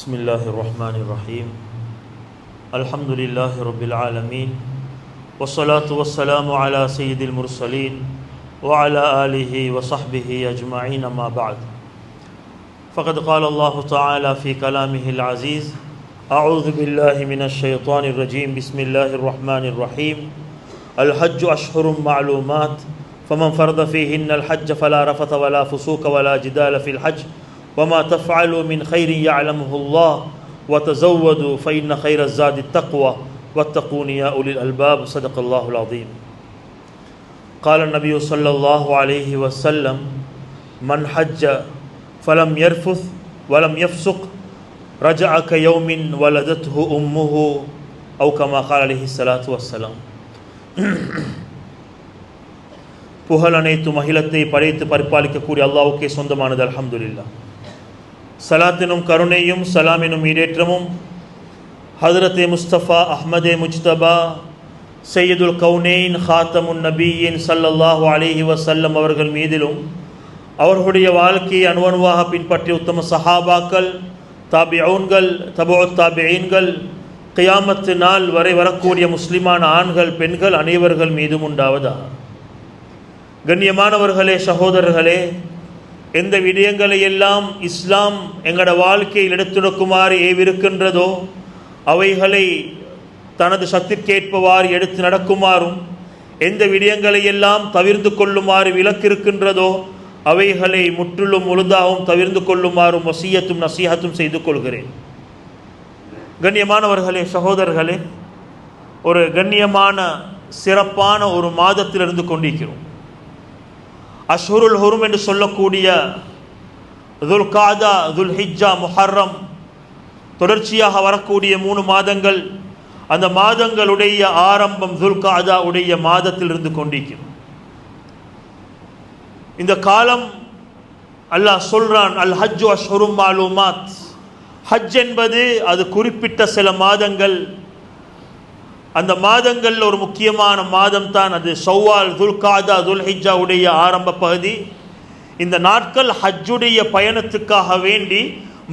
بسم الله الرحمن الرحيم الحمد لله رب العالمين والصلاة والسلام على سيد المرسلين وعلى آله وصحبه أجمعين ما بعد فقد قال الله تعالى في كلامه العزيز أعوذ بالله من الشيطان الرجيم بسم الله الرحمن الرحيم الحج أشهر معلومات فمن فرض فيهن الحج فلا رفث ولا فسوق ولا جدال في الحج وما تفعلوا من خير يعلمه الله وتزودوا فإن خير الزاد التقوى واتقون يا أولي الألباب صدق الله العظيم قال النبي صلى الله عليه وسلم من حج فلم يرفث ولم يفسق رجع كيوم ولدته أمه أو كما قال عليه الصلاة والسلام புகழ் அனைத்தும் அகிலத்தை படைத்து பரிபாலிக்கக்கூடிய அல்லாஹ்வுக்கே சொந்தமானது. அல்ஹம்துலில்லாஹ். சலாத்தினும் கருணையும் சலாமினும் ஈடேற்றமும் ஹதரத்தே முஸ்தபா அஹ்மதே முஜ்தபா சையதுல் கவுனேன் ஹாத்தமுன் நபியின் ஸல்லல்லாஹு அலைஹி வஸல்லம் அவர்கள் மீதிலும் அவர்களுடைய வாழ்க்கையை அணுவணுவாக பின்பற்றிய உத்தம சஹாபாக்கள், தாபிஊன்கள், தபுஉத் தாபிஈன்கள், கியாமத்து நாள் வரை வரக்கூடிய முஸ்லிமான ஆண்கள் பெண்கள் அனைவர்கள் மீதும் உண்டாவதா. கண்ணியமானவர்களே, சகோதரர்களே, எந்த விடயங்களை எல்லாம் இஸ்லாம் எங்களோட வாழ்க்கையில் எடுத்துடக்குமாறு ஏவிருக்கின்றதோ அவைகளை தனது சத்திற்கேற்பவாறு எடுத்து நடக்குமாறும், எந்த விடயங்களை எல்லாம் தவிர்த்து கொள்ளுமாறு விலக்கிருக்கின்றதோ அவைகளை முற்றிலும் முழுதாகவும் தவிர்த்து கொள்ளுமாறும் வசியத்தும் நசீஹத்தும் செய்து கொள்கிறேன். கண்ணியமானவர்களே, சகோதரர்களே, ஒரு கண்ணியமான சிறப்பான ஒரு மாதத்தில் இருந்து கொண்டிருக்கிறோம். அஷ்ஹுருல் ஹுரும் என்று சொல்லக்கூடிய துல் காதா, துல் ஹிஜ்ஜா, முஹர்ரம் தொடர்ச்சியாக வரக்கூடிய 3 மாதங்கள். அந்த மாதங்களுடைய ஆரம்பம் துல் காதா உடைய மாதத்தில் இருந்து கொண்டிருக்கிறோம். இந்த காலம் அல்லாஹ் சொல்றான், அல் ஹஜ்ஜு அஷ்ஹுரும் மாலூமாத். ஹஜ் என்பது அது குறிப்பிட்ட சில மாதங்கள். அந்த மாதங்கள் ஒரு முக்கியமான மாதம் தான் அது ஷவ்வால், துல் காதா, துல் ஹிஜ்ஜா உடைய ஆரம்ப பகுதி. இந்த நாட்கள் ஹஜ்ஜுடைய பயணத்துக்காக வேண்டி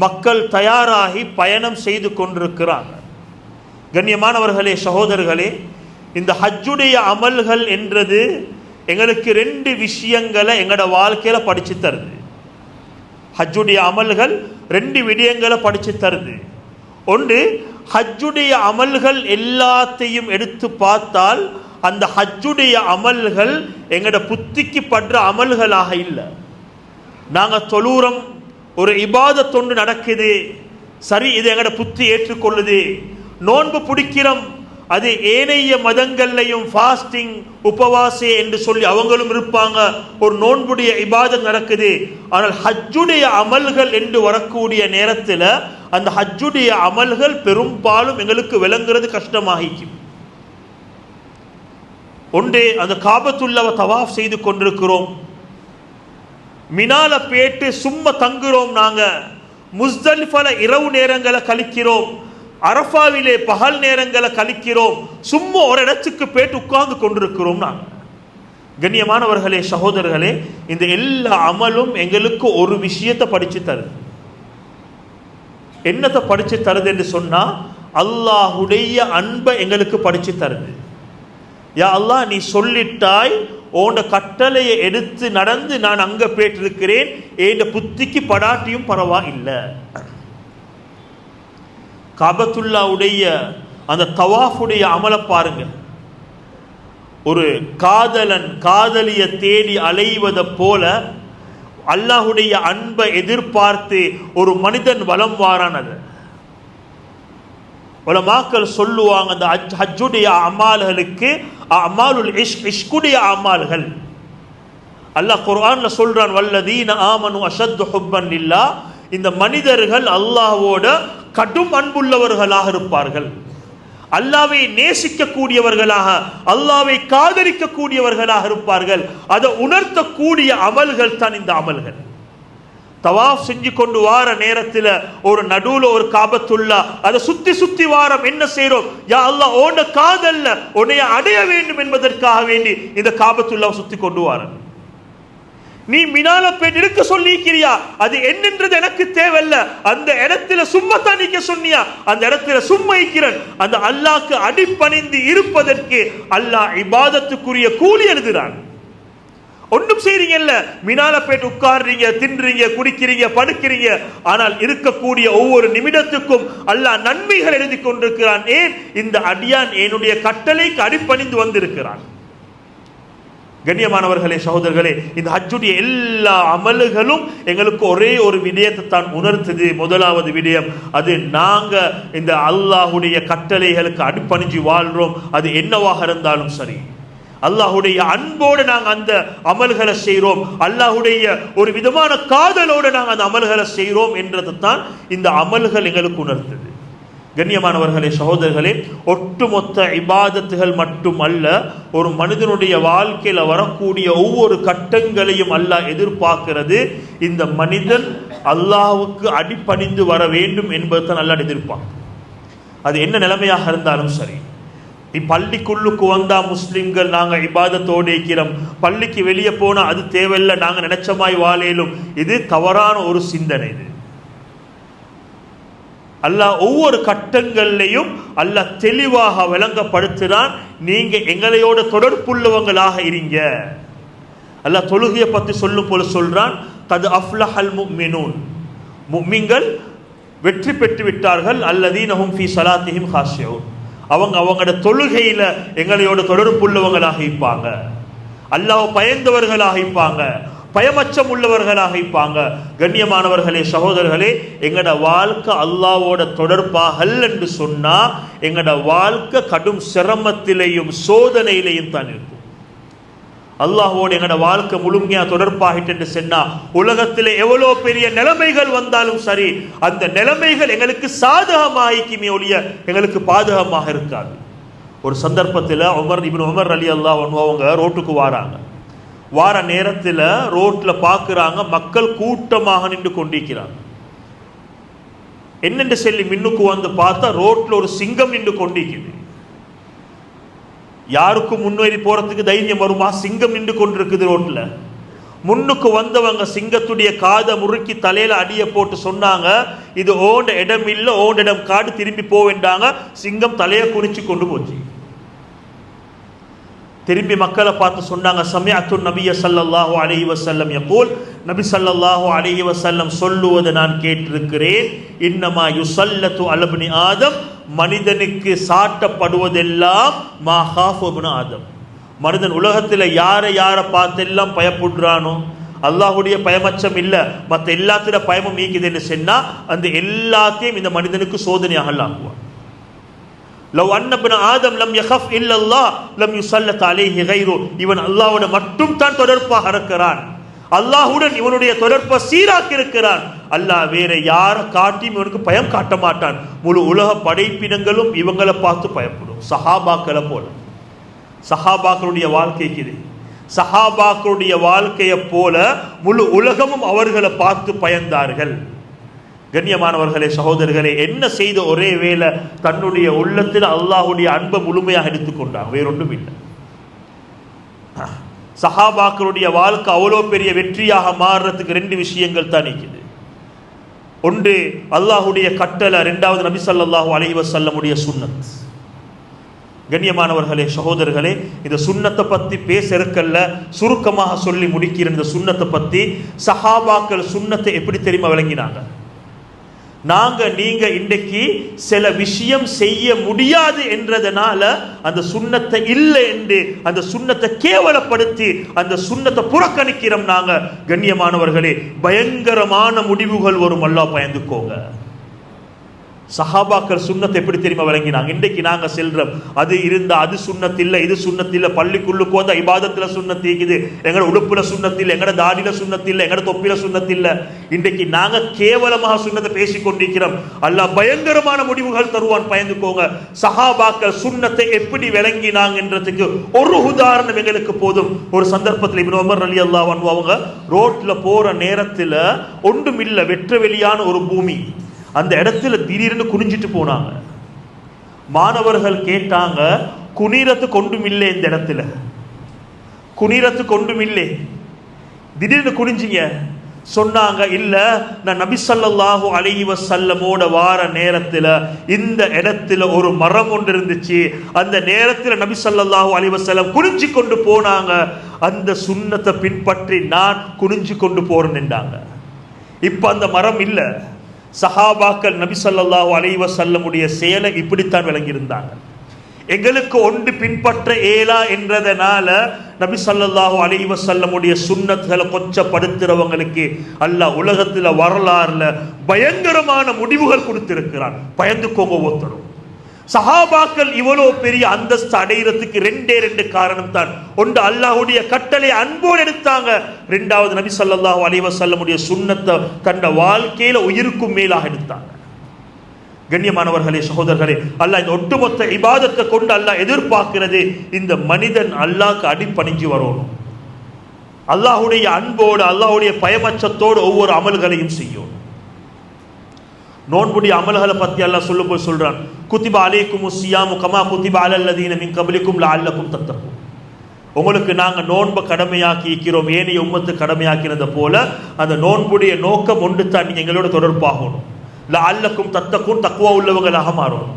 மக்கள் தயாராகி பயணம் செய்து கொண்டிருக்கிறாங்க. கண்ணியமானவர்களே, சகோதரர்களே, இந்த ஹஜ்ஜுடைய அமல்கள் என்றது எங்களுக்கு 2 விஷயங்களை எங்களோட வாழ்க்கையில் படித்து தருது. ஹஜ்ஜுடைய அமல்கள் 2 விடயங்களை படித்து தருது. ஒன்று, ஹஜ்ஜுடைய அமல்கள் எல்லாத்தையும் எடுத்து பார்த்தால் அந்த ஹஜ்ஜுடைய அமல்கள் எங்களோட புத்திக்கு படுற அமல்களாக இல்லை. நாங்கள் தொழுறோம், ஒரு இபாதத் ஒன்று நடக்குது, சரி, இது எங்களோட புத்தி ஏற்றுக்கொள்ளுது. நோன்பு பிடிக்கிறோம், அது ஏனைய மதங்கள்லையும் ஃபாஸ்டிங், உபவாசே என்று சொல்லி அவங்களும் இருப்பாங்க, ஒரு நோன்புடைய இபாதத் நடக்குது. ஆனால் ஹஜ்ஜுடைய அமல்கள் என்று வரக்கூடிய நேரத்தில் அந்த ஹஜ்ஜுடைய அமல்கள் பெரும்பாலும் எங்களுக்கு விளங்குறது கஷ்டமாகிக்கும். ஒன்றே, அந்த காபத்துல்லாவை தவாஃப் செய்து கொண்டிருக்கிறோம், மினால பேட்டு சும்மா தங்குறோம், நாங்க முஸ்தலிஃபால இரவு நேரங்களை கழிக்கிறோம், அரஃபாவிலே பகல் நேரங்களை கழிக்கிறோம், சும்மா ஒரு இடத்துக்கு போயிட்டு உட்கார்ந்து கொண்டிருக்கிறோம். நாங்க கண்ணியமானவர்களே, சகோதரர்களே, இந்த எல்லா அமலும் எங்களுக்கு ஒரு விஷயத்தை படிச்சு தருது. என்னத்தை படிச்சு தருது என்று சொன்னா, அல்லாஹுடைய அன்பை எங்களுக்கு படிச்சு தருது. யா அல்லாஹ், நீ சொல்லிட்டாய், உன் கட்டளையை எடுத்து நடந்து நான் அங்க போயிட்டு இருக்கிறேன், என் புத்திக்கு படாட்டியும் பரவாயில்லை. காபத்துல்லாவுடைய அந்த தவாஃபுடைய அமலை பாருங்க. ஒரு காதலன் காதலிய தேடி அலைவதை போல அல்லாஹுடைய அன்பை எதிர்பார்த்து ஒரு மனிதன் வலம் வாரானது. உலமாக்கள் சொல்லுவாங்க, அந்த ஹஜ்ஜுடைய அமால்களுக்கு அமாலுல் இஷ்க், இஷ்குடைய அமால்கள். அல்லாஹ் குர்ஆன்ல சொல்றான், வல்லதீன ஆமனு அஷத்து ஹுப்பன் லில்லாஹ். இந்த மனிதர்கள் அல்லாஹ்வோட கடும் அன்புள்ளவர்களாக இருப்பார்கள், அல்லாஹ்வை நேசிக்கக்கூடியவர்களாக, அல்லாஹ்வை காதலிக்கக்கூடியவர்களாக இருப்பார்கள். அதை உணர்த்தக்கூடிய அமல்கள் தான் இந்த அமல்கள். தவாஃப் செஞ்சு கொண்டு வார நேரத்தில் ஒரு நடுவுல ஒரு காபத்துல்லா, அதை சுத்தி சுத்தி வாரம் என்ன செய்யறோம், யா அல்லாஹ் ஓன காதல்ல உன்னை அடைய வேண்டும் என்பதற்காக வேண்டி இந்த காபத்துல்லா சுத்தி கொண்டு வார. நீ மினால போய் நிற்க சொல்லிக்கிறியா, அது என்னன்றது எனக்கு தேவையில்ல, அந்த இடத்துல சும்மா தான் நிக்க சொன்னியா, அந்த இடத்துல சும்மா இருக்கிறேன். அந்த அல்லாஹ்க்கு அடிபணிந்து இருப்பதற்கு அல்லாஹ் இபாதத்துக்குரிய கூலி எழுதுறான். ஒன்றும் செய்றீங்கல்ல, மினால போயிட்டு உட்கார்றீங்க, தின்றீங்க, குடிக்கிறீங்க, படுக்கிறீங்க, ஆனால் இருக்கக்கூடிய ஒவ்வொரு நிமிடத்துக்கும் அல்லாஹ் நன்மைகள் எழுதி கொண்டிருக்கிறான். ஏன்? இந்த அடியான் என்னுடைய கட்டளைக்கு அடிபணிந்து வந்திருக்கிறான். கண்ணியமானவர்களே, சகோதரர்களே, இந்த ஹஜ்ஜுடைய எல்லா அமல்களும் எங்களுக்கு ஒரே ஒரு விடயத்தை தான் உணர்த்துது. முதலாவது விடயம், அது நாங்க இந்த அல்லாஹுடைய கட்டளைகளுக்கு அடிபணிஞ்சு வாழ்றோம். அது என்னவாக இருந்தாலும் சரி, அல்லாஹுடைய அன்போடு நாங்கள் அந்த அமல்களை செய்கிறோம், அல்லாஹுடைய ஒரு விதமான காதலோடு நாங்கள் அந்த அமல்களை செய்கிறோம் என்றது தான் இந்த அமல்கள் எங்களுக்கு உணர்த்தது. கண்ணியமானவர்களே, சகோதரர்களே, ஒட்டுமொத்த இபாதத்துகள் மட்டும் அல்ல, ஒரு மனிதனுடைய வாழ்க்கையில் வரக்கூடிய ஒவ்வொரு கட்டங்களையும் அல்லாஹ் எதிர்பார்க்கிறது. இந்த மனிதன் அல்லாஹ்வுக்கு அடிபணிந்து வர வேண்டும் என்பது தான் அல்லாஹ் எதிர்ப்பான். அது என்ன நிலைமையாக இருந்தாலும் சரி. பள்ளிக்குள்ளுக்கு வந்தா முஸ்லிம்கள் நாங்க இபாதத்தோடு இருக்கிறோம், பள்ளிக்கு வெளியே போனா அது தேவையில்லை, நாங்க நினைச்சமாய் வாழையிலும், இது தவறான ஒரு சிந்தனை. இது அல்லாஹ் ஒவ்வொரு கட்டங்கள்லையும் அல்லாஹ் தெளிவாக விளங்கப்படுத்துறான். நீங்க எங்களையோட தொடர்புள்ளவங்களாக இருங்க. அல்லாஹ் தொழுகையை பத்தி சொல்லும் போல சொல்றான், கத் அஃப்லஹல் முஃமினூன், முஃமின்கள் வெற்றி பெற்று விட்டார்கள், அல்லதீனஹும் ஃபீ ஸலாத்திஹிம் காஷியூன், அவங்க அவங்களோட தொழுகையில எங்களையோட தொடர்புள்ளவங்களாக இருப்பாங்க, அல்லாஹ் பயந்தவர்களாக இருப்பாங்க, பயமச்சம் உள்ளவர்களாக இருப்பாங்க. கண்ணியமானவர்களே, சகோதரர்களே, எங்கட வாழ்க்கை அல்லாஹ்வோட தொடர்பாகல் என்று சொன்னா எங்கட வாழ்க்கை கடும் சிரமத்திலையும் சோதனையிலையும் தான் இருக்கும். அல்லாஹ்வோடு எங்கட வாழ்க்கை முழுமையா தொடர்பாகிட்டு என்று சொன்னா உலகத்திலே எவ்வளோ பெரிய நிலைமைகள் வந்தாலும் சரி, அந்த நிலைமைகள் எங்களுக்கு சாதகமாகிக்குமே ஒழிய எங்களுக்கு பாதகமாக இருக்காது. ஒரு சந்தர்ப்பத்தில் இப்னு உமர் ரலியல்லாஹு அன்ஹு அவங்க ரோட்டுக்கு வாராங்க. வார நேரத்தில் ரோட்ல பார்க்குறாங்க, மக்கள் கூட்டமாக நின்று கொண்டிருக்கிறாங்க. என்னென்று சொல்லி மின்னுக்கு வந்து பார்த்தா ரோட்ல ஒரு சிங்கம் நின்று கொண்டிருக்குது. யாருக்கும் முன்னேறி போறதுக்கு தைரியம் வருமா? சிங்கம் நின்று கொண்டிருக்குது ரோட்ல. முன்னுக்கு வந்தவங்க சிங்கத்துடைய காதை முறுக்கி தலையில அடிய போட்டு சொன்னாங்க, இது ஓண்ட இடம் இல்லை, ஓண்ட இடம் காடு, திரும்பி போவேண்டாங்க. சிங்கம் தலையை குனிச்சு கொண்டு போச்சு. திரும்பி மக்களை பார்த்து சொன்னாங்க, சமிஅத்து நபிய ஸல்லல்லாஹு அலைஹி வஸல்லம் யகூல், நபி ஸல்லல்லாஹு அலைஹி வஸல்லம் சொல்லுவதை நான் கேட்டிருக்கிறேன், இன்னமா யுஸல்லத்து அலா இப்னி ஆதம், மனிதனுக்கு சாட்டப்படுவதெல்லாம் மா காஃபு இப்னு ஆதம். மனிதன் உலகத்தில் யாரை பார்த்தெல்லாம் பயப்படுறானோ, அல்லாஹுடைய பயமச்சம் இல்லை, மற்ற எல்லாத்திட பயமும் நீக்குதுன்னு சொன்னா அந்த எல்லாத்தையும் இந்த மனிதனுக்கு சோதனையாக ஆக்குவான். லவ் அன்ன இப்னு ஆதம் லம் யகஃப் இல்லல்லாஹ் லம் யுஸல்லத் அலைஹி கைரு, இவன் அல்லாஹ்வோட மட்டும் தான் தொடர்பாக இருக்கிறான், அல்லாஹுடன் இவனுடைய தொடர்பை சீராக்கி இருக்கிறான், அல்லாஹ் வேற யாரை காட்டியும் இவனுக்கு பயம் காட்ட மாட்டான். முழு உலக படைப்பினங்களும் இவங்களை பார்த்து பயப்படும். சஹாபாக்களை போல, சஹாபாக்களுடைய வாழ்க்கைக்கு இது, சஹாபாக்களுடைய வாழ்க்கையை போல முழு உலகமும் அவர்களை பார்த்து பயந்தார்கள். கண்ணியமானவர்களே, சகோதரர்களே, என்ன செய்த ஒரே வேளை தன்னுடைய உள்ளத்தில் அல்லாஹுடைய அன்பை முழுமையாக எடுத்துக்கொண்டாங்க, வேறொன்றும் இல்லை. சஹாபாக்களுடைய வாழ்க்கை அவ்வளோ பெரிய வெற்றியாக மாறுறதுக்கு ரெண்டு விஷயங்கள் தான் இருக்குது. ஒன்று அல்லாஹுடைய கட்டளை, ரெண்டாவது நபி ஸல்லல்லாஹு அலைஹி வஸல்லமுடைய சுன்னத். கண்ணியமானவர்களே, சகோதரர்களே, இந்த சுன்னத்தை பற்றி பேச இருக்கல்ல, சுருக்கமாக சொல்லி முடிக்கிற இந்த சுன்னத்தை பற்றி, சஹாபாக்கள் சுன்னத்தை எப்படி தெரியுமா விளங்கினாங்க? நீங்க இன்றைக்கு சில விஷயம் செய்ய முடியாது என்றதனால அந்த சுன்னத்தை இல்லை என்று அந்த சுன்னத்தை கேவலப்படுத்தி அந்த சுன்னத்தை புறக்கணிக்கிறோம் நாங்க. கண்ணியமானவர்களே, பயங்கரமான முடிவுகள் வரும், அல்லாஹ் பயந்துக்கோங்க. சஹாபாக்கள் சுன்னத்தை எப்படி தெரியுமா விளங்கினாங்க? இன்றைக்கு நாங்க செல்றோம், அது இருந்தா அது சுன்னத் இல்லை, இது சுன்னத் இல்லை, பள்ளிக்குள்ளுக்கு வந்தா இபாதத்துல சுன்னத் இருக்குது, எங்கட உடுப்புல சுன்னத் இல்லை, எங்கட தாடியில சுன்னத் இல்லை, எங்கட தொப்பில சுன்னத் இல்லை. இன்றைக்கு நாங்க கேவலமாக சுன்னத்தை பேசிக் கொண்டிருக்கிறோம். அல்லாஹ் பயங்கரமான முடிவுகள் தருவான், பயந்துக்கோங்க. சஹாபாக்கள் சுன்னத்தை எப்படி விளங்கினாங்கன்றதுக்கு ஒரு உதாரணம் எங்களுக்கு போதும். ஒரு சந்தர்ப்பத்தில் இப்னு உமர் ரலியல்லாஹு அன்ஹு அவங்க ரோட்ல போற நேரத்துல ஒன்றும் இல்லை, வெற்ற வெளியான ஒரு பூமி, அந்த இடத்துல திடீர்னு குனிஞ்சிட்டு போனாங்க. மாணவர்கள் கேட்டாங்க, குனிரத்து கொண்டும் இல்லை, இந்த இடத்துல குனிரத்து கொண்டும் இல்லை, திடீர்னு குனிஞ்சிங்க. சொன்னாங்க, இல்ல நான் நபி ஸல்லல்லாஹு அலைஹி வஸல்லமோட வார நேரத்துல இந்த இடத்துல ஒரு மரம் ஒன்று இருந்துச்சு, அந்த நேரத்துல நபி ஸல்லல்லாஹு அலைஹி வஸல்லம் குனிஞ்சு கொண்டு போனாங்க, அந்த சுன்னத்தை பின்பற்றி நான் குனிஞ்சு கொண்டு போறேன்னுட்டாங்க. இப்ப அந்த மரம் இல்ல. சஹாபாக்கள் நபி ஸல்லல்லாஹு அலைஹி வஸல்லமுடைய செயலை இப்படித்தான் விளங்கியிருந்தாங்க. எங்களுக்கு ஒன்று பின்பற்ற ஏலா என்றதனால நபி ஸல்லல்லாஹு அலைஹி வஸல்லமுடைய சுன்னத்களை கொச்சப்படுத்துறவங்களுக்கு அல்லாஹ் உலகத்துல வரலாறுல பயங்கரமான முடிவுகள் கொடுத்திருக்கிறான். பயந்துக்கோங்க ஒருத்தரும். சஹாபாக்கள் இவ்வளவு பெரிய அந்தஸ்து அடைகிறதுக்கு ரெண்டு காரணம் தான். ஒன்று அல்லாஹ்வுடைய கட்டளை அன்போடு எடுத்தாங்க, ரெண்டாவது நபி ஸல்லல்லாஹு அலைஹி வஸல்லமுடைய சுன்னத்தை தன்ன வாழ்க்கையில உயிருக்கும் மேலாக எடுத்தாங்க. கண்ணியமானவர்களே, சகோதரர்களே, அல்லாஹ் இந்த ஒட்டுமொத்த இபாதத்தை கொண்டு அல்லாஹ் எதிர்பார்க்கிறது, இந்த மனிதன் அல்லாஹ்க்கு அடிபணிஞ்சு வரணும். அல்லாஹ்வுடைய அன்போடு அல்லாஹ்வுடைய பயமச்சத்தோடு ஒவ்வொரு அமல்களையும் செய்யும். நோன்புடைய அமல்களை பத்தி அல்லாஹ் சொல்லும்போது சொல்றான், குத்திப அலைக்குமுஸ் ஸியாமு கமா குத்திப அலல் லதீன மின் கப்லிக்கும் லஅல்லக்கும் தத்தகூன். உங்களுக்கு நாங்க நோன்பை கடமையாக்கி இருக்கிறோம், ஏனைய உம்மத்து கடமையாக்கினது போல அந்த நோன்புடைய நோக்கம் ஒன்று தான், நீங்க எங்களோட தொடர்பாகணும். லஅல்லக்கும் தத்தகூன், தக்வா உள்ளவங்களாக மாறணும்.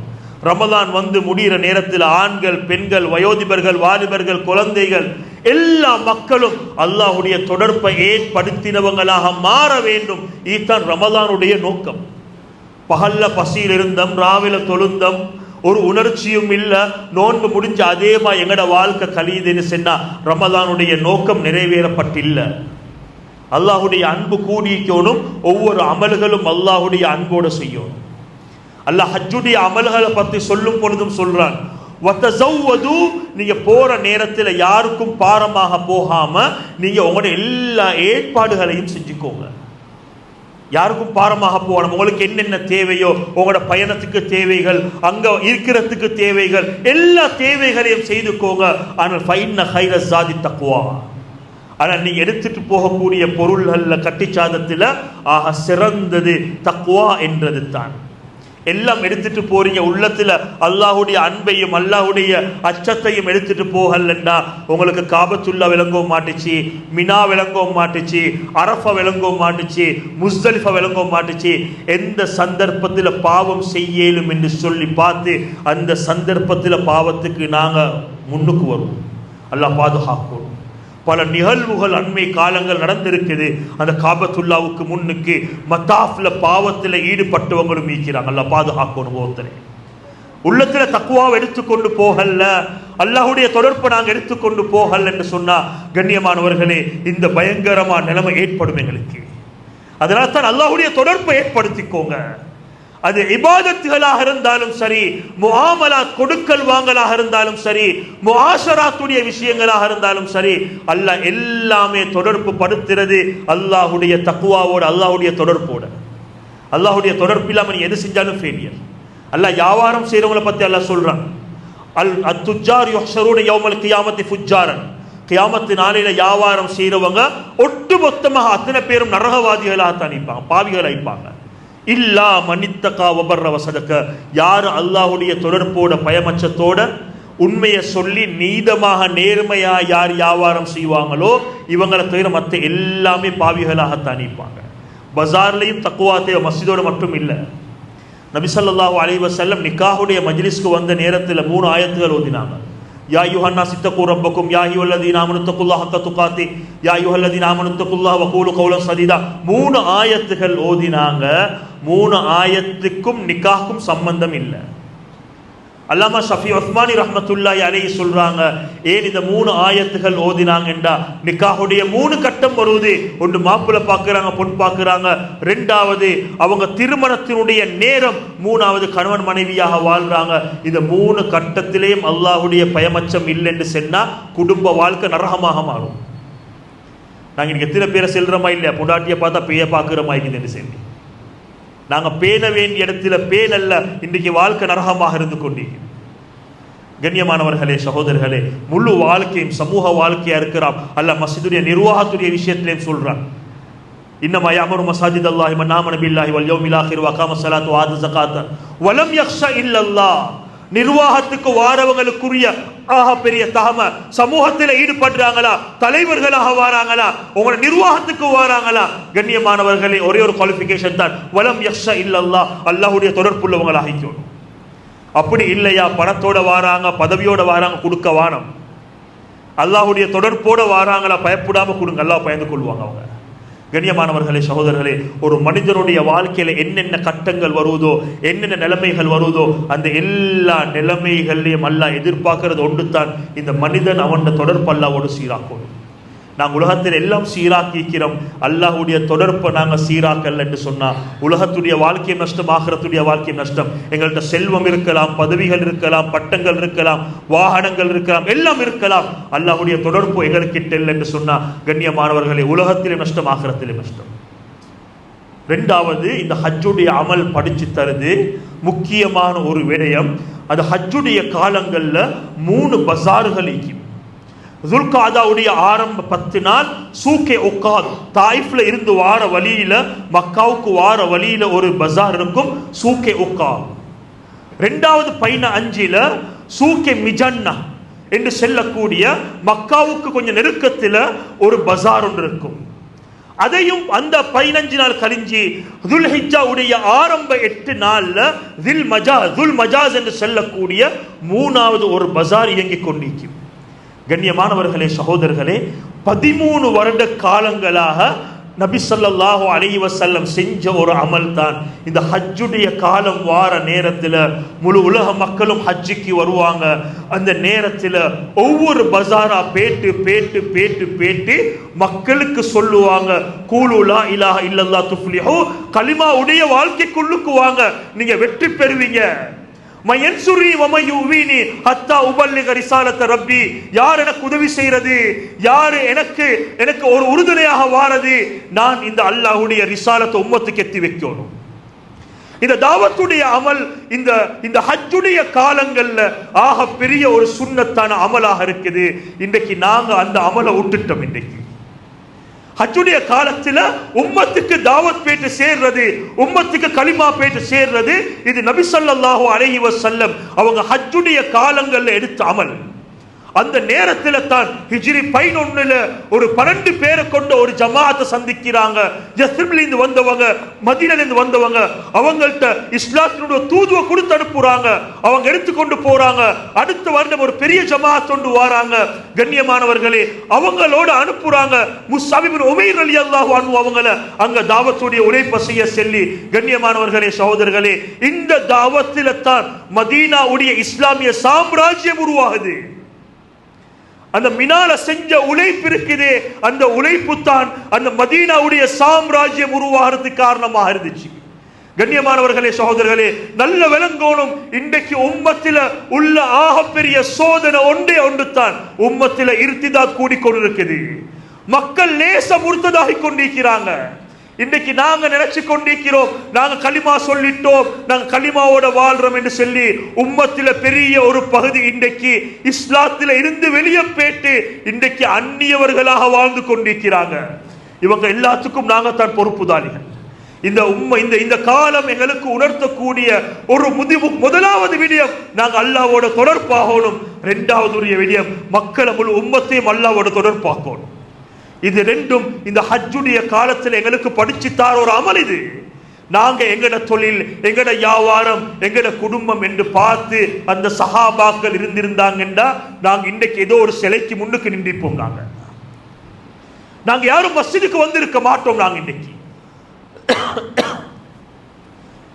ரமலான் வந்து முடிகிற நேரத்தில் ஆண்கள், பெண்கள், வயோதிபர்கள், வாலிபர்கள், குழந்தைகள் எல்லா மக்களும் அல்லாஹ்வுடைய தொடர்பை ஏற்படுத்தினவங்களாக மாற வேண்டும். இதுதான் ரமலானுடைய நோக்கம். பகல்ல பசியில் இருந்தோம், ராவில தொழுந்தோம், ஒரு உணர்ச்சியும் இல்ல, நோன்பு முடிஞ்ச அதேமா எங்கட வாழ்க்கை கழியுதுன்னு சொன்னா ரமலானுடைய நோக்கம் நிறைவேறப்பட்டில்ல. அல்லாஹ்வுடைய அன்பு கூடிக்கணும். ஒவ்வொரு அமல்களும் அல்லாஹ்வுடைய அன்போடு செய்யணும். அல்லாஹ் ஹஜ்ஜுடைய அமல்களை பத்தி சொல்லும் பொழுதும் சொல்றான், வதஸவ்வது, நீங்க போற நேரத்தில் யாருக்கும் பாரமாக போகாம நீங்க உங்களோட எல்லா ஏற்பாடுகளையும் செஞ்சுக்கோங்க. யாருக்கும் பாரமாக போகணும். உங்களுக்கு என்னென்ன தேவையோ, உங்களோட பயணத்துக்கு தேவைகள், அங்க இருக்கிறதுக்கு தேவைகள், எல்லா தேவைகளையும் செய்துக்கோங்க. ஆனால் ஃபைன்ன ஹைர ஸாதி தக்வா, ஆனால் நீங்க எடுத்துட்டு போகக்கூடிய பொருள்கள்ல கட்டிச்சாதத்தில் ஆக சிறந்தது தக்வா என்றது தான். எல்லாம் எடுத்துட்டு போறீங்க, உள்ளத்துல அல்லாஹ்வுடைய அன்பையும் அல்லாஹ்வுடைய அச்சத்தையும் எடுத்துட்டு போகலன்னா உங்களுக்கு காபத்துல்லா விளங்கவும் மாட்டுச்சு, மினா விளங்கவும் மாட்டுச்சு, அரஃபா விளங்கவும் மாட்டுச்சு, முஸ்தலிஃபா விளங்கவும் மாட்டுச்சு. எந்த சந்தர்ப்பத்தில் பாவம் செய்யலும் என்று சொல்லி பார்த்து அந்த சந்தர்ப்பத்தில் பாவத்துக்கு நாங்க முன்னுக்கு வருவோம். அல்லாஹ் பாதுகாக்கணும். பல நிகழ்வுகள் அண்மை காலங்கள் நடந்திருக்குது. அந்த காபத்துல்லாவுக்கு முன்னுக்கு மத்தாஃப்ல பாவத்தில் ஈடுபட்டவங்களும் இருக்கிறாங்க. அல்லாஹ் பாதுகாக்கணும். ஒருத்தரை உள்ளத்துல தக்குவாவை எடுத்துக்கொண்டு போகல, அல்லாஹ்வுடைய தொடர்பை நாங்கள் எடுத்துக்கொண்டு போகல என்று சொன்னா கண்ணியமானவர்களே, இந்த பயங்கரமான நிலைமை ஏற்படும் எங்களுக்கு. அதனால தான் அல்லாஹ்வுடைய தொடர்பை ஏற்படுத்திக்கோங்க. அது இபாதத்துகளாக இருந்தாலும் சரி, முஆமலாத் கொடுக்கல் வாங்கலாக இருந்தாலும் சரி, முஆஷராத்துடைய விஷயங்களாக இருந்தாலும் சரி, அல்லாஹ் எல்லாமே தொடர்பு படுத்துறது அல்லாஹ்வுடைய தக்வாவோட, அல்லாஹ்வுடைய தொடர்போட. அல்லாஹ்வுடைய தொடர்பு இல்லாமல் நீ எது செஞ்சாலும் ஃபெயிலியர். அல்லாஹ் வியாபாரம் செய்யறவங்களை பத்தி அல்லாஹ் சொல்றான், அத்துஜார் யுஹ்ஷரூன யௌமல் கியாமத்தி ஃபுஜ்ஜாரன். கியாமத்து நாளையில வியாபாரம் செய்யறவங்க ஒட்டுமொத்தமாக அத்தனை பேரும் நரகவாதிகளாகத்தான் இருப்பாங்க, பாவிகளாக இருப்பாங்க. இல்லா மனித்தகா வபர்ர வசதக்க, யார் அல்லாஹ்வுடைய தொடர்போட பயமச்சத்தோட உண்மையை சொல்லி நீதமாக நேர்மையா யார் வியாபாரம் செய்வாங்களோ இவங்களை தவிர மற்ற எல்லாமே பாவிகளாகத்தான் இருப்பாங்க. பஜார்லையும் தக்குவா தேவை, மஸ்ஜிதோட மட்டும் இல்லை. நபி ஸல்லல்லாஹு அலைஹி வஸல்லம் நிக்காஹுடைய மஜ்லிஸ்க்கு வந்த நேரத்தில் 3 ஆயத்துகள் ஓதினாங்க. யா அய்யுஹன்னாஸ் இத்தகூ ரப்பக்கும் யா அய்யுஹல்லதீன ஆமனு தக்குல்லாஹ ஹக்க துகாத்தி யா அய்யுஹல்லதீன ஆமனு தக்குல்லாஹ வகூலு கௌலன் சதீதா. 3 ஆயத்துகள் ஓதினாங்க. 3 ஆயத்துக்கும் நிக்காஹுக்கும் சம்பந்தம் இல்லை. அல்லாமா ஷஃபி உஸ்மானி ரஹ்மத்துல்லாஹி அலைஹி சொல்றாங்க, ஏன் இந்த 3 ஆயத்துகள் ஓதினாங்கண்டா நிக்காஹுடைய 3 கட்டம் வருவது. ஒன்று மாப்பிள்ளை பார்க்குறாங்க, பொன் பார்க்குறாங்க, 2வது அவங்க திருமணத்தினுடைய நேரம், 3வது கணவன் மனைவியாக வாழ்றாங்க. இந்த 3 கட்டத்திலேயும் அல்லாஹ்வுடைய பயமச்சம் இல்லைன்னு சொன்னா குடும்ப வாழ்க்கை நரகமாக மாறும். நாங்கள் இன்னைக்கு எத்தனை பேரை செல்றோமா இல்லையா, பொண்டாட்டியை பார்த்தா பேய பார்க்குறோமா இருக்குதுன்னு சொல்லி நாங்கள் பேண வேண்டிய இடத்துல பேன் அல்ல, இன்றைக்கு வாழ்க்கை நரகமாக இருந்து கொண்டீங்க. கண்ணியமானவர்களே, சகோதரர்களே, முழு வாழ்க்கையும் சமூக வாழ்க்கையா இருக்கிறான். அல்லாஹ் மஸ்ஜிதுடைய நிர்வாகத்துடைய விஷயத்திலேயும் சொல்றான், இன்னமா யஅமுரு மஸாஜித் அல்லாஹி மன் ஆமன பில்லாஹி வல் யௌமில் ஆகிர் வ அகாம ஸலாத்த வ ஆத ஸகாத்த வ லம் யக்ஷ இல்லல்லாஹ். நிர்வாகத்துக்கு வாரவங்களுக்குரிய ஆக பெரிய தகம சமூகத்தில் ஈடுபடுறாங்களா, தலைவர்களாக வாராங்களா, உங்களோட நிர்வாகத்துக்கு வாராங்களா? கண்ணியமானவர்களே, ஒரே ஒரு குவாலிஃபிகேஷன் தான், வலம் யக்ஷா இல்லல்லாஹ், அல்லாஹ்வுடைய தொடர்புள்ளவங்களாக இருக்கணும். அப்படி இல்லையா, பணத்தோட வாராங்க, பதவியோட வாராங்க, கொடுக்க வானம். அல்லாஹ்வுடைய தொடர்போட வாராங்களா, பயப்படாம கொடுங்க, அல்லாஹ் பயந்து கொள்வாங்க அவங்க. கண்ணியமானவர்களே, சகோதரர்களே, ஒரு மனிதனுடைய வாழ்க்கையில என்னென்ன கட்டங்கள் வருவதோ, என்னென்ன நிலைமைகள் வருவதோ, அந்த எல்லா நிலைமைகளையும் அல்லாஹ் எதிர்பார்க்கிறது ஒன்று தான், இந்த மனிதன் அவன் தொடர்பு அல்லாஹ்வோடு சீராக்கணும். நாங்கள் உலகத்தில் எல்லாம் சீராக்கிக்கிறோம், அல்லாஹ்வுடைய தொடர்பை நாங்கள் சீராக்கல் என்று சொன்னால் உலகத்துடைய வாழ்க்கை நஷ்டம், ஆகிரத்துடைய வாழ்க்கை நஷ்டம். எங்கள்கிட்ட செல்வம் இருக்கலாம், பதவிகள் இருக்கலாம், பட்டங்கள் இருக்கலாம், வாகனங்கள் இருக்கலாம், எல்லாம் இருக்கலாம், அல்லாஹ்வுடைய தொடர்பு எங்களுக்கு இல்லை என்று சொன்னால் கண்ணியமானவர்களே, உலகத்திலே நஷ்டம், ஆகிரத்திலே நஷ்டம். ரெண்டாவது, இந்த ஹஜ்ஜுடைய அமல் படிச்சு தருது முக்கியமான ஒரு விடயம். அது ஹஜ்ஜுடைய காலங்களில் 3 பஜார்கள் இருக்கும். துல்காதாவுடைய ஆரம்ப 10 நாள் சூக்கே உக்காத், தாயிஃப்ல இருந்து வார வழியில மக்காவுக்கு வார வழியில ஒரு பஜார் இருக்கும், சூக்கே உக்காத். ரெண்டாவது 15ல சூக்கே மிஜன்னா என்று செல்லக்கூடிய மக்காவுக்கு கொஞ்சம் நெருக்கத்தில் ஒரு பஜார் ஒன்று இருக்கும். அதையும் அந்த 15 நாள் கழிஞ்சி துல்ஹிஜ்ஜாவுடைய ஆரம்ப 8 நாள்ல துல் மஜாஸ் என்று செல்லக்கூடிய 3வது ஒரு பஜார் இயங்கிக் கொண்டிருக்கும். கண்ணியமானவர்களே, சகோதரர்களே, 13 வருட காலங்களாக நபி ஸல்லல்லாஹு அலைஹி வஸல்லம் செஞ்ச ஒரு அமல் தான் இந்த ஹஜ்ஜுடைய காலம் வார நேரத்தில் முழு உலக மக்களும் ஹஜ்ஜுக்கு வருவாங்க. அந்த நேரத்தில் ஒவ்வொரு பஜாரா பேட்டு மக்களுக்கு சொல்லுவாங்க, கூலு லா இலாஹ இல்லல்லாஹ் துஃப்லிஹு, கலிமா உடைய வாழ்க்கைக்குள்ளுக்கு வாங்க, நீங்க வெற்றி பெறுவீங்க. யார் எனக்கு உதவி செய்யறது, யாரு எனக்கு ஒரு உறுதுணையாக வாரது, நான் இந்த அல்லாஹ்வுடைய ரிசாலத்தை உம்மத்துக்கு எத்தி வைக்கணும். இந்த தாவத்துடைய அமல் இந்த ஹஜ்ஜுடைய காலங்கள்ல ஆக பெரிய ஒரு சுன்னத்தான அமலாக இருக்குது. இன்றைக்கு நாங்க அந்த அமலை விட்டுட்டோம். இன்றைக்கு ஹஜ்ஜுடைய காலத்துல உம்மத்துக்கு தாவத் பேட்டு சேர்றது, உம்மத்துக்கு கலிமா பேட்டு சேர்றது, இது நபி ஸல்லல்லாஹு அலைஹி வஸல்லம் அவங்க ஹஜ்ஜுடைய காலங்கள்ல எடுத்த அமல். அந்த நேரத்தில் தான் ஹிஜ்ரி 11ல ஒரு 12 பேரை கொண்ட ஒரு ஜமாஅத்தை சந்திக்கிறாங்க. யஸ்ரிப்லிருந்து வந்தவங்க, மதீனாலிருந்து வந்தவங்க, அவங்கள்ட்ட இஸ்லாத்தினுடைய தூதுவை கொடுத்து அனுப்புறாங்க. அவங்க எடுத்துக்கொண்டு போறாங்க. அடுத்த வருடம் ஒரு பெரிய ஜமாஅத் கொண்டு வராங்க. கண்ணியமானவர்களே, அவங்களோட அனுப்புறாங்க. முஸ்அப் இப்னு உமைர் ரலியல்லாஹு அன்ஹு அவங்கள அங்க தாவத்துடைய உழைப்பை செய்ய சொல்லி. கண்ணியமானவர்களே, சகோதரர்களே, இந்த தாவத்தில தான் மதீனாவுடைய இஸ்லாமிய சாம்ராஜ்யம் உருவாகுது. அந்த மினால செஞ்ச உழைப்பு இருக்குது, அந்த உழைப்பு தான் அந்த மதீனாவுடைய சாம்ராஜ்யம் உருவாகிறதுக்கு காரணமாக இருந்துச்சு. கண்ணியமானவர்களே, சகோதரர்களே, நல்ல விளங்கோணும். இன்றைக்கு உம்மத்தில உள்ள ஆகப்பெரிய சோதனை ஒன்று தான், உம்மத்தில இர்திதாத் கூடிக்கொண்டிருக்குது. மக்கள் லேச முர்த்ததாகி கொண்டிருக்கிறாங்க. இன்றைக்கு நாங்க நினைச்சு கொண்டிருக்கிறோம், நாங்க களிமா சொல்லிட்டோம், நாங்க களிமாவோட வாழ்றோம் என்று சொல்லி உம்மத்தில பெரிய ஒரு பகுதி இன்றைக்கு இஸ்லாத்தில இருந்து வெளியே போயிட்டு இன்றைக்கு அந்நியவர்களாக வாழ்ந்து கொண்டிருக்கிறாங்க. இவங்க எல்லாத்துக்கும் நாங்க தான் பொறுப்புதாரிகள். இந்த காலம் எங்களுக்கு உணர்த்தக்கூடிய ஒரு முதலாவது விடயம், நாங்க அல்லாஹ்வோட தொடர்பாகணும். இரண்டாவது விடயம், மக்களை முழு உம்மத்தையும் அல்லாஹ்வோட தொடர்பாகணும். இது ரெண்டும் இந்த ஹஜ்ஜுடைய காலத்தில் எங்களுக்கு படிச்சுத்தார ஒரு அமல். இது நாங்க எங்கட தொழில், எங்கட வியாபாரம், எங்கட குடும்பம் என்று பார்த்து அந்த சஹாபாக்கள் இருந்திருந்தாங்கன்னா நாங்க இன்றைக்கு ஏதோ ஒரு சிலைக்கு முன்னுக்கு நின்றிப்போம். நாங்க யாரும் மஸ்ஜிதுக்கு வந்திருக்க மாட்டோம். நாங்க இன்றைக்கு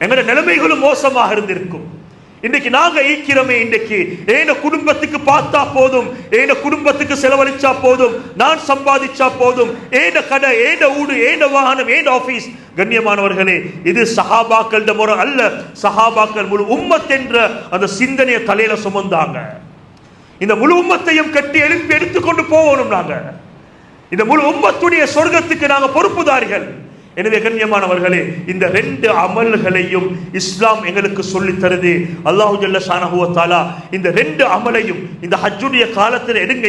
எங்கட நிலைமைகளும் மோசமாக இருந்திருக்கும். இன்றைக்கு நாங்க ஈக்கிறோமே, இன்றைக்கு ஏன குடும்பத்துக்கு பார்த்தா போதும், ஏன குடும்பத்துக்கு செலவழிச்சா போதும், நான் சம்பாதிச்சா போதும், ஏன கடை, ஏன ஊடு, ஏன வாகனம், ஏன ஆபீஸ். கண்ணியமானவர்களே, இது சஹாபாக்கள் முறை அல்ல. சஹாபாக்கள் முழு உம்மத் என்ற அந்த சிந்தனையை தலையில சுமந்தாங்க. இந்த முழு உம்மத்தையும் கட்டி எழுப்பி எடுத்துக்கொண்டு போகணும். நாங்க இந்த முழு உம்மத்துடைய சொர்க்கத்துக்கு நாங்க பொறுப்புதாரிகள். எனவே கண்ணியமானவர்களே, இந்த 2 அமல்களையும் இஸ்லாம் எங்களுக்கு சொல்லி தருது. அல்லாஹு ஜல்ல ஷானஹு வ தஆலா இந்த 2 அமலையும் இந்த ஹஜ்ஜுடைய காலத்தில் எடுங்க.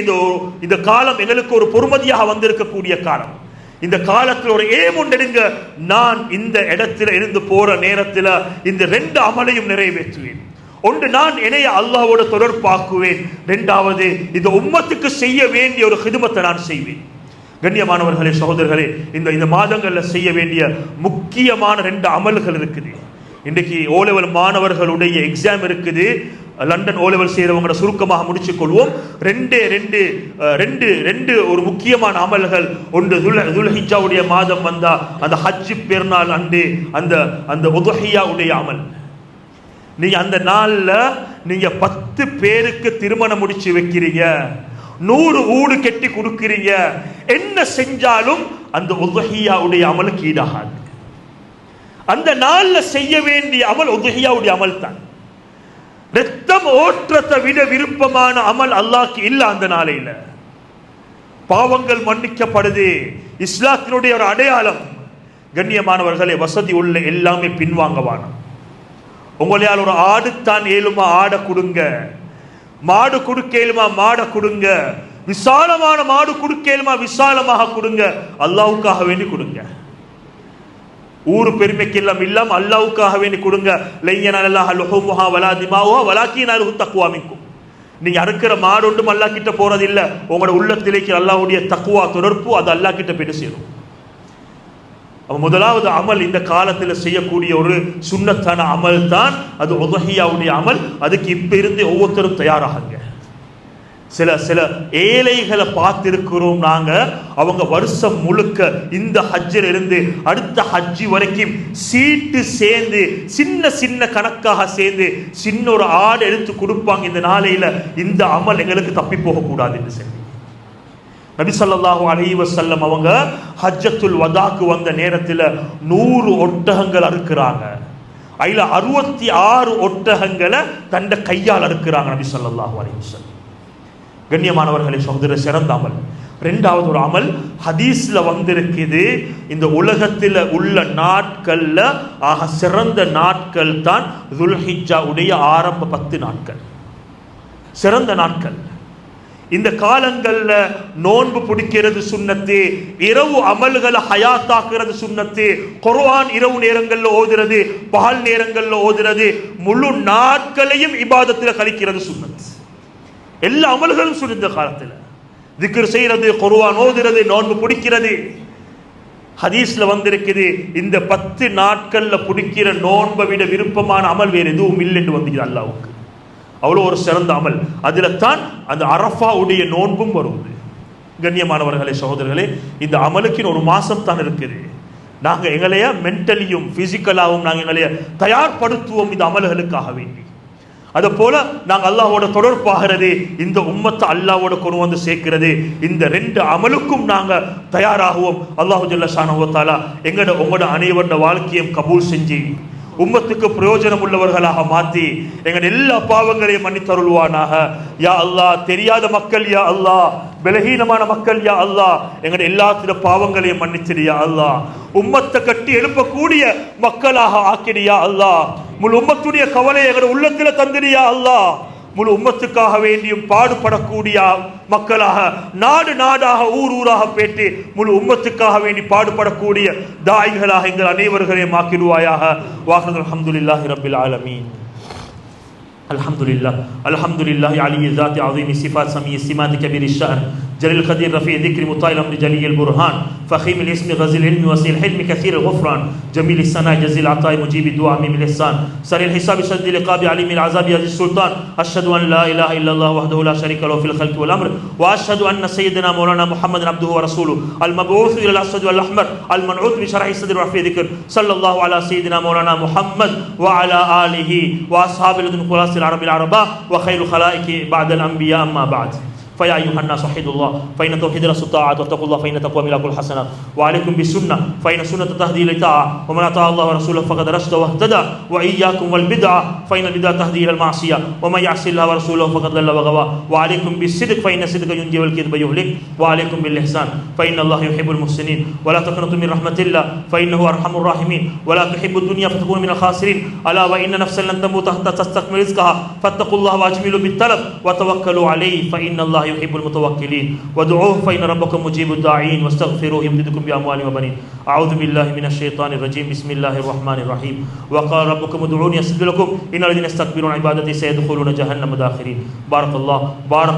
இந்த காலம் எங்களுக்கு ஒரு பொறுமதியாக வந்திருக்கக்கூடிய காலம். இந்த காலத்தில் ஒரு ஏம் எடுங்க, நான் இந்த இடத்துல இருந்து போற நேரத்தில் இந்த 2 அமலையும் நிறைவேற்றுவேன். ஒன்று, நான் என்னைய அல்லாஹ்வோட தொடர்பாக்குவேன். இரண்டாவது, இந்த உம்மத்துக்கு செய்ய வேண்டிய ஒரு ஹிதுமத்தை நான் செய்வேன். கண்ணியமானவர்களே, சகோதரர்களே, இந்த மாதங்கள்ல செய்ய வேண்டிய முக்கியமான 2 அமல்கள் இருக்குது. இன்றைக்கு ஓ லெவல் மாணவர்களுடைய எக்ஸாம் இருக்குது. லண்டன் ஓ லெவல் செய்கிறவங்கள சுருக்கமாக முடிச்சுக் கொள்வோம். ரெண்டு ஒரு முக்கியமான அமல்கள். ஒன்று, துல்ஹிஜ்ஜாவுடைய மாதம் வந்தா அந்த ஹஜ் பெருநாள் அன்று அந்த உதுஹியாவுடைய அமல். நீங்க அந்த நாள்ல நீங்க 10 பேருக்கு திருமணம் முடிச்சு வைக்கிறீங்க, 100 ஊடு கெட்டி கொடுக்கிறீங்க. என்ன செஞ்சாலும் அந்த உதுஹியாவுடைய அமலுக்கு ஈடாகாது. அந்த நாள்ல செய்ய வேண்டிய அமல் உதுஹியாவுடைய அமல் தான். ரத்தம் ஓற்றத்தை விட விருப்பமான அமல் அல்லாஹ்க்கு இல்ல. அந்த நாளையில பாவங்கள் மன்னிக்கப்படுது. இஸ்லாத்தினுடைய ஒரு அடையாளம். கண்ணியமானவர்களே, வசதி உள்ள எல்லாமே பின்வாங்கவான. உங்களால் ஒரு ஆடு தான் ஏழுமா ஆட கொடுங்க, மாடு கொடுக்க ஏழுமா மாட கொடுங்க, விசாலமான மாடு கொடுக்க ஏழுமா விசாலமாக கொடுங்க. அல்லாஹ்வுக்காக வேண்டி கொடுங்க. ஊரு பெருமைக்கு எல்லாம் இல்லாம அல்லாஹ்வுக்காக வேண்டி கொடுங்க. லையனல்லாஹு லுஹுமுஹா வலா திமாவுஹா வலாக்கினஹு தக்வா மின்கும். நீங்க அறுக்கிற மாடு ஒன்றும் அல்லாஹ் கிட்ட போறது இல்ல. உங்களோட உள்ளத்திலே அல்லாஹ்வுடைய தக்வா தொடர்பு அது அல்லாஹ் கிட்ட போய் சேரும். முதலாவது அமல் இந்த காலத்தில் செய்யக்கூடிய ஒரு சுன்னத்தான அமல் தான் அது உதுஹியாவுடைய அமல். அதுக்கு இப்ப இருந்து ஒவ்வொருத்தரும் தயாராகுங்க. சில ஏழைகளை பார்த்திருக்கிறோம் நாங்க. அவங்க வருஷம் முழுக்க இந்த ஹஜ்ஜில் இருந்து அடுத்த ஹஜ்ஜி வரைக்கும் சீட்டு சேர்ந்து சின்ன கணக்காக சேர்ந்து சின்ன ஒரு ஆடு எடுத்து கொடுப்பாங்க. இந்த நாளையில இந்த அமல் எங்களுக்கு தப்பி போக கூடாது என்று சொல்லி நபி ஸல்லல்லாஹு அலைஹி வஸல்லம் அவங்க ஹஜ்ஜத்துல் வதாக்கு வந்த நேரத்தில் 100 ஒட்டகங்கள் அறுக்கிறாங்க. அதுல 66 ஒட்டகங்களை தண்ட கையால் அறுக்கிறாங்க நபி ஸல்லல்லாஹு அலைஹி வஸல்லம். கண்ணியமானவர்களே, சகோதரர், சிறந்த அமல். 2வது ஒரு அமல் ஹதீஸ்ல வந்திருக்குது. இந்த உலகத்தில் உள்ள நாட்கள்ல ஆக சிறந்த நாட்கள் தான் துல்ஹிஜ்ஜா உடைய ஆரம்ப 10 நாட்கள். சிறந்த நாட்கள். இந்த காலங்கள்ல நோன்பு பிடிக்கிறது சுன்னத்து, இரவு அமல்களை ஹயாத்தாக்குறது சுன்னத்து, குர்ஆன் இரவு நேரங்கள்ல ஓதுறது, பகல் நேரங்கள்ல ஓதுறது, முழு நாட்களையும் இபாதத்தில் கழிக்கிறது சுன்னத். எல்லா அமல்களும் சுன்னத். காலத்தில் திக்ர் செய்யறது, குர்ஆன் ஓதுறது, நோன்பு பிடிக்கிறது. ஹதீஸ்ல வந்திருக்குது, இந்த 10 நாட்கள்ல பிடிக்கிற நோன்பை விட விருப்பமான அமல் வேறு எதுவும் இல்லை என்று வந்தீங்க அல்லாஹ்வுக்கு. அவ்வளோ ஒரு சிறந்த அமல். அதில் தான் அந்த அரஃபா உடைய நோன்பும் வருவது. கண்ணியமானவர்களே, சகோதரர்களே, இந்த அமலுக்கு ஒரு மாசம் தான் இருக்குது. நாங்கள் எங்களைய மென்டலியும் பிசிக்கலாகவும் நாங்கள் எங்களைய தயார்படுத்துவோம் இந்த அமல்களுக்காக வேண்டி. அதை போல நாங்கள் அல்லாஹ்வோட தொடர்பாகிறது, இந்த உம்மத்தை அல்லாஹ்வோட கொண்டு வந்து சேர்க்கிறது. இந்த 2 அமலுக்கும் நாங்கள் தயாராகுவோம். அல்லாஹு ஜல்ல ஷானஹு வ தஆலா உங்களோட அனைவரோட வாழ்க்கையும் கபூல் செஞ்சு உம்மத்துக்கு பிரயோஜனம் உள்ளவர்களாக மாற்றி எங்கள் எல்லா பாவங்களையும் மன்னித்தருள்வானாக. யா அல்லாஹ், தெரியாத மக்கள் யா அல்லாஹ், பலஹீனமான மக்கள் யா அல்லாஹ், எங்கள் எல்லாத்திட பாவங்களையும் மன்னிச்சிடியா அல்லாஹ். உம்மத்தை கட்டி எழுப்பக்கூடிய மக்களாக ஆக்கிடியா அல்லாஹ். முழு உம்மத்துடைய கவலை எங்கள் உள்ளத்தில் தந்திரியா அல்லாஹ். முழு உம்மத்துக்காக வேண்டியும் பாடுபடக்கூடிய மக்களாக, நாடாக ஊராக பேட்டி முழு உம்மத்துக்காக வேண்டி பாடுபடக்கூடிய தாயிகளாக எங்கள் அனைவர்களையும் ஆக்கிடுவாயாக. வாஹிர் அல்ஹம்துலில்லாஹி ரப்பில் ஆலமீன். அல்ஹம்துலில்லாஹி அலிய்யி ذات عظيم صفات سمي السمات كبير الشأن جليل القدير رفيع الذكر مطاع الأمر جلي البرهان فخيم الاسم غزير العلم وسيل الحلم كثير الغفران جميل الثناء جزيل العطاء مجيب الدعاء ميم الإحسان سريع الحساب شد العقاب عليم العذاب عزيز السلطان. أشهد أن لا إله إلا الله وحده لا شريك له في الخلق والأمر وأشهد أن سيدنا مولانا محمد عبده ورسوله المبعوث إلى الأسود والأحمر المنعوت بشرح الصدر وفي ذكر صلى الله على سيدنا مولانا محمد وعلى آله وأصحاب الذين خلاص العرب العرباء وخير الخلائق بعد الأنبياء أما بعد. فيا أيها الناس وحدوا الله فإن توحيد الرسول طاعة واتقوا الله فإن تقوى ملاك الحسنات وعليكم بالسنة فإن السنة تهدي للطاعة ومن أطاع الله ورسوله فقد رشد واهتدى وإياكم والبدعة فإن البدعة تهدي إلى المعصية ومن يعص الله ورسوله فقد ضل وغوى. وعليكم بالصدق فإن الصدق ينجي والكذب يهلك. وعليكم بالإحسان فإن الله يحب المحسنين. ولا تقنطوا من رحمة الله فإنه أرحم الراحمين. ولا تحبوا الدنيا فتكونوا من الخاسرين. ألا وإن نفسا لن تموت حتى تستكمل رزقها فاتقوا الله وأجملوا بالطلب وتوكلوا عليه فإن الله يحب المتوكلين وادعوه فإن ربكم مجيب الداعين واستغفروه يمددكم بأموال وبنين. أعوذ بالله من الشيطان الرجيم. بسم الله الرحمن الرحيم. وقال ربكم ادعوني أستجب لكم إن الذين يستكبرون عن عبادتي سيدخلون جهنم داخرين. بارك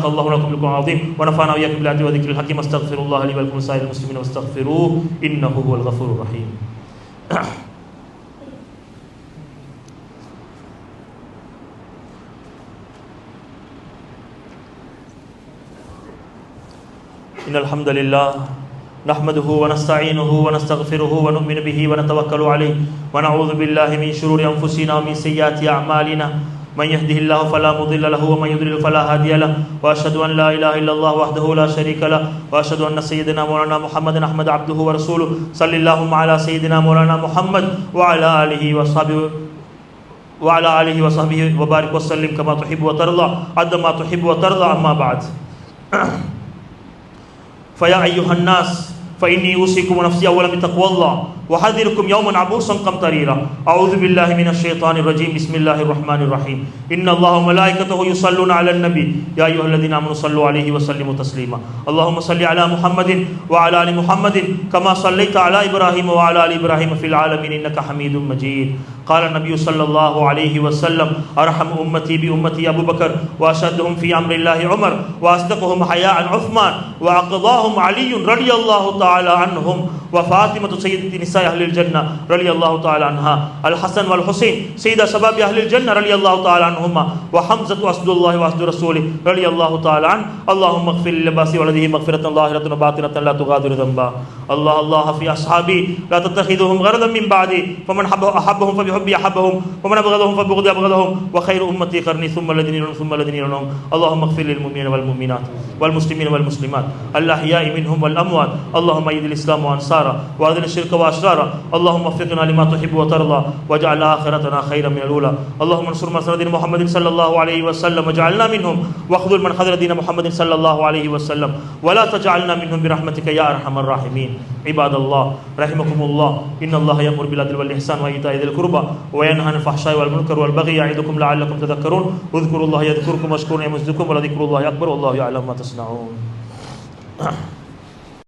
الله لكم بالقرآن العظيم ونفعنا وإياكم بالآيات وذكر الحكيم. استغفر الله لي ولكم ولسائر المسلمين واستغفروه إنه هو الغفور الرحيم. إن الحمد لله نحمده ونستعينه ونستغفره ونؤمن به ونتوكل عليه ونعوذ بالله من شرور أنفسنا ومن سيئات أعمالنا. من يهده الله فلا مضل له ومن يضلل فلا هادي له وأشهد أن لا إله إلا الله وحده لا شريك له وأشهد أن سيدنا مولانا محمد أحمد عبده ورسوله. صلى اللهم على سيدنا مولانا محمد وعلى آله وصحبه وبارك وسلم كما تحب وترضى عد ما تحب وترضى. أما بعد فيا أيها الناس فإني أوصيكم ونفسي أولا بتقوى الله وحذركم يوما عبوسا قمطريرا. أعوذ بالله من الشيطان الرجيم. بسم الله الرحمن الرحيم. إن الله وملائكته يصلون على النبي يا أيها الذين آمنوا صلوا عليه وسلموا تسليما. اللهم صل على محمد وعلى آل محمد كما صليت على إبراهيم وعلى آل إبراهيم في العالمين إنك حميد مجيد. قال النبي صلى الله عليه وسلم أرحم أمتي بأمتي أبو بكر وأشدهم في أمر الله عمر وأصدقهم حياء عثمان وأقضاهم علي رضي الله تعالى عنهم وفاطمة سيدة نساء أهل الجنة رضي الله تعالى عنها. الحسن والحسين سيد شباب أهل الجنة رضي الله تعالى عنهما. وحمزة أسد الله وأسد رسوله رضي الله تعالى عنه. اللهم اغفر للباس ولده مغفرة ظاهرة وباطنة لا تغادر ذنبا. الله في أصحابي لا تتخذهم غرضا من بعدي فمن أحبهم فبحبي أحبهم ومن أبغضهم فبغضي أبغضهم وخير أمتي قرني ثم الذين يلونهم ثم الذين يلونهم. اللهم اغفر للمؤمنين والمؤمنات والمسلمين والمسلمات الأحياء منهم والأموات. اللهم أيد الإسلام وأنصاره وأذل الشرك وأشراره. اللهم وفقنا لما تحب وترضى واجعل آخرتنا خيرا من الأولى. اللهم انصر من نصر دين محمد صلى الله عليه وسلم واجعلنا منهم واخذل من خذل دين محمد صلى الله عليه وسلم ولا تجعلنا منهم برحمتك يا أرحم الراحمين. عباد الله رحمكم الله إن الله يأمر بالعدل والإحسان وإيتاء ذي القربى وينهى عن الفحشاء والمنكر والبغي يعظكم لعلكم تذكرون. اذكروا الله يذكركم واشكروه يزدكم ولذكر الله أكبر والله يعلم ما تصنعون.